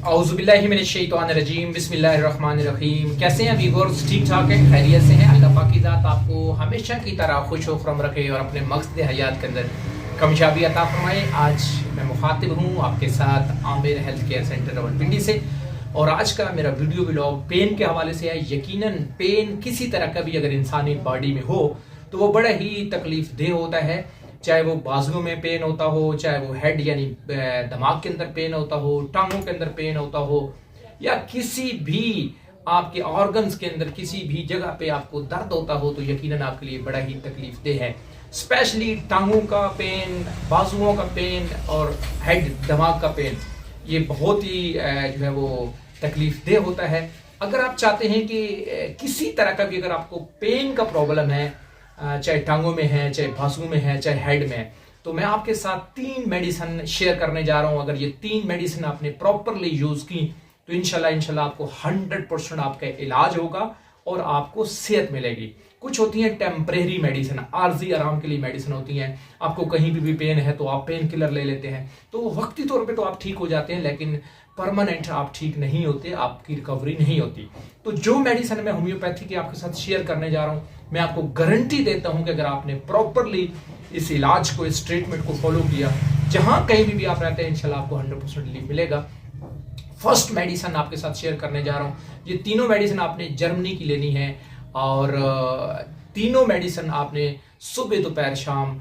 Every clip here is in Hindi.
औज़ुबिल्लाहिमिनश्शैतानिर्रजीम बिस्मिल्लाहिर्रहमानिर्रहीम। कैसे हैं व्यूअर्स? ठीक ठाक हैं, खैरियत से हैं? अल्लाह पाक की ज़ात आपको हमेशा की तरह खुश व खुर्रम रखे और अपने मकसद हयात के अंदर कामयाबी अता फरमाए। आज मैं मुखातिब हूँ आपके साथ Aamir health care centre Rawalpindi से, और आज का मेरा वीडियो व्लॉग पेन के हवाले से है। यकीनन पेन किसी तरह का भी अगर इंसानी बॉडी में हो तो वो बड़ा ही तकलीफ देह होता है, चाहे वो बाजुओं में पेन होता हो, चाहे वो हेड यानी दिमाग के अंदर पेन होता हो, टांगों के अंदर पेन होता हो, या किसी भी आपके ऑर्गन्स के अंदर किसी भी जगह पे आपको दर्द होता हो, तो यकीनन आपके लिए बड़ा ही तकलीफ देह है। स्पेशली टांगों का पेन, बाजुओं का पेन और हेड दिमाग का पेन, ये बहुत ही जो है वो तकलीफ देह होता है। अगर आप चाहते हैं कि किसी तरह का भी अगर आपको पेन का प्रॉब्लम है, चाहे टांगों में है, चाहे बाजुओं में है, चाहे हेड में है, तो मैं आपके साथ 3 मेडिसिन शेयर करने जा रहा हूं। अगर ये 3 मेडिसिन आपने प्रॉपरली यूज की तो इंशाल्लाह आपको 100% आपका इलाज होगा और आपको सेहत मिलेगी। कुछ होती हैं टेम्परेरी मेडिसिन, आर्जी आराम के लिए मेडिसिन होती हैं। आपको कहीं भी पेन है तो आप पेन किलर ले लेते हैं, तो वक्ती तौर पे तो आप ठीक हो जाते हैं, लेकिन परमानेंट आप ठीक नहीं होते, आपकी रिकवरी नहीं होती। तो जो मेडिसिन मैं होम्योपैथी के आपके साथ शेयर करने जा रहा हूं, मैं आपको गारंटी देता हूं कि अगर आपने प्रॉपरली इस इलाज को, इस ट्रीटमेंट को फॉलो किया, जहां कहीं भी आप रहते हैं, इंशाल्लाह आपको 100% रिलीफ मिलेगा। फर्स्ट मेडिसिन आपके साथ शेयर करने जा रहा हूं। ये तीनों मेडिसिन आपने जर्मनी की लेनी है, और तीनों मेडिसिन आपने सुबह दोपहर शाम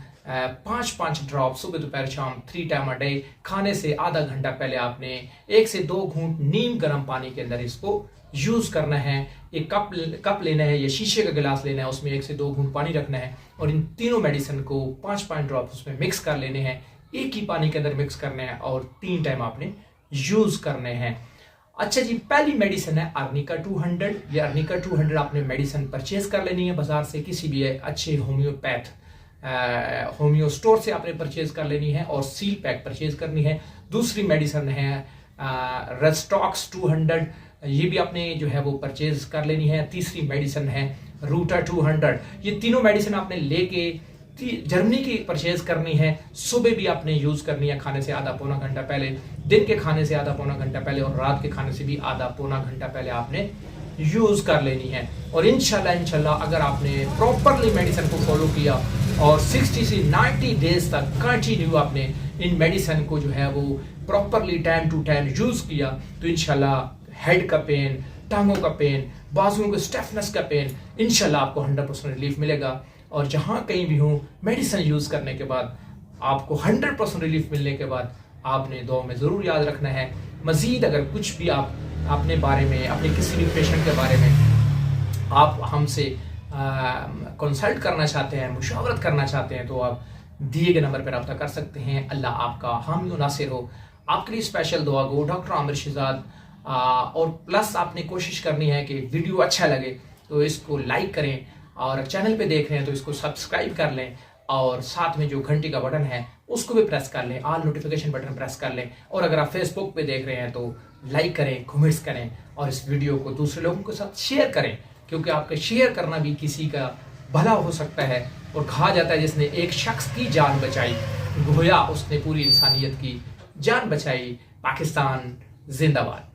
5-5 ड्रॉप, सुबह दोपहर शाम 3 टाइम अ डे, खाने से आधा घंटा पहले आपने 1 से 2 घूंट नीम गर्म पानी के अंदर इसको यूज करना है। एक कप लेना है या शीशे का गिलास लेना है, उसमें 1 से 2 घूंट पानी रखना है, और इन तीनों मेडिसिन को 5-5 ड्रॉप उसमें मिक्स कर लेने हैं, एक ही पानी के अंदर मिक्स करने हैं, और 3 टाइम आपने यूज करने हैं। अच्छा जी, पहली मेडिसिन है अर्निका 200। ये अर्निका 200 आपने मेडिसिन परचेज कर लेनी है बाजार से, किसी भी अच्छे होम्यो स्टोर से आपने परचेज कर लेनी है, और सील पैक परचेज करनी है। दूसरी मेडिसिन है रेस्टॉक्स 200, ये भी आपने जो है वो परचेज कर लेनी है। तीसरी मेडिसिन है रूटा 200। ये तीनों मेडिसिन आपने लेके जर्मनी की परचेज करनी है। सुबह भी आपने यूज करनी है, खाने से आधा पौना घंटा पहले, दिन के खाने से आधा पौना घंटा पहले, और रात के खाने से भी आधा पौना घंटा पहले आपने यूज कर लेनी है। और इंशाल्लाह अगर आपने प्रॉपरली मेडिसिन को फॉलो किया और 60 से 90 डेज तक कंटिन्यू आपने इन मेडिसिन को जो है वो properly time to time use किया, तो इंशाल्लाह हेड का पेन, टांगों का पेन, बाजुओं के स्टिफनेस का पेन, इंशाल्लाह आपको 100% रिलीफ मिलेगा। और जहां कहीं भी हो, मेडिसिन यूज करने के बाद आपको 100% रिलीफ मिलने के बाद आपने दुआ में जरूर याद रखना है। मजीद अगर कुछ भी आप अपने बारे में, अपने किसी भी पेशेंट के बारे में आप हमसे कंसल्ट करना चाहते हैं, मुशावरत करना चाहते हैं, तो आप दिए गए नंबर पर रब्ता कर सकते हैं। अल्लाह आपका हामी नासिर हो। आपके लिए स्पेशल दुआ गो डॉक्टर आमिर शहजाद। और प्लस आपने कोशिश करनी है कि वीडियो अच्छा लगे तो इसको लाइक करें, और चैनल पे देख रहे हैं तो इसको सब्सक्राइब कर लें, और साथ में जो घंटी का बटन है उसको भी प्रेस कर लें, ऑल नोटिफिकेशन बटन प्रेस कर लें। और अगर आप फेसबुक पे देख रहे हैं तो लाइक करें, कमेंट्स करें, और इस वीडियो को दूसरे लोगों के साथ शेयर करें, क्योंकि आपका शेयर करना भी किसी का भला हो सकता है। और कहा जाता है जिसने एक शख्स की जान बचाई, गोया उसने पूरी इंसानियत की जान बचाई। पाकिस्तान जिंदाबाद।